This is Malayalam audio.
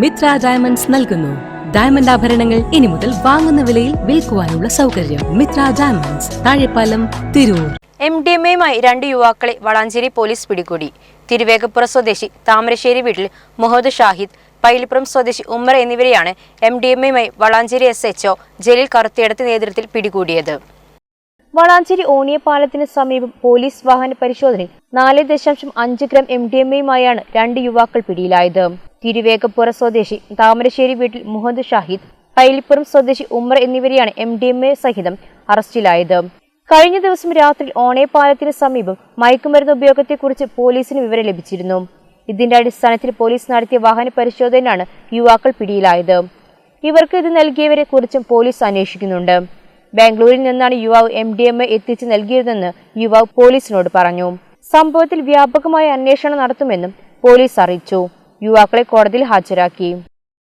മിത്ര ഡയമണ്ട്സ് നൽകുന്നു ഡയമണ്ട് ആഭരണങ്ങൾ ഇനി മുതൽ വാങ്ങുന്ന വിലയിൽ വിൽക്കുവാനുള്ള സൗകര്യം. മിത്ര ഡയമണ്ട്സ്, താഴെപ്പാലം, തിരൂർ. MDMAയുമായി 2 യുവാക്കളെ വളാഞ്ചേരി പോലീസ് പിടികൂടി. തിരുവേഗപ്പുറ സ്വദേശി താമരശ്ശേരി വീട്ടിൽ മുഹമ്മദ് ഷാഹിദ്, പൈലിപ്പുറം സ്വദേശി ഉമ്മർ എന്നിവരെയാണ് MDMAയുമായി വളാഞ്ചേരി SHO ജലീൽ കറുത്തിയുടെ നേതൃത്വത്തിൽ പിടികൂടിയത്. വളാഞ്ചേരി ഓണിയപ്പാലത്തിന് സമീപം പോലീസ് വാഹന പരിശോധനയിൽ 4.5 ഗ്രാം MDMAയുമായാണ് 2 യുവാക്കൾ പിടിയിലായത്. തിരുവേഗപ്പുറ സ്വദേശി താമരശ്ശേരി വീട്ടിൽ മുഹമ്മദ് ഷാഹിദ്, പൈലിപ്പുറം സ്വദേശി ഉമ്മർ എന്നിവരെയാണ് MDMA സഹിതം അറസ്റ്റിലായത്. കഴിഞ്ഞ ദിവസം രാത്രി ഓണയപ്പാലത്തിന് സമീപം മയക്കുമരുന്ന് ഉപയോഗത്തെക്കുറിച്ച് പോലീസിന് വിവരം ലഭിച്ചിരുന്നു. ഇതിന്റെ അടിസ്ഥാനത്തിൽ പോലീസ് നടത്തിയ വാഹന പരിശോധനയിലാണ് യുവാക്കൾ പിടിയിലായത്. ഇവർക്ക് ഇത് നൽകിയവരെ കുറിച്ചും പോലീസ് അന്വേഷിക്കുന്നുണ്ട്. ബാംഗ്ലൂരിൽ നിന്നാണ് യുവാവ് MDMA എത്തിച്ച് നൽകിയതെന്ന് യുവാവ് പോലീസിനോട് പറഞ്ഞു. സംഭവത്തിൽ വ്യാപകമായ അന്വേഷണം നടത്തുമെന്നും പോലീസ് അറിയിച്ചു. യുവാക്കളെ കോടതിയിൽ ഹാജരാക്കി.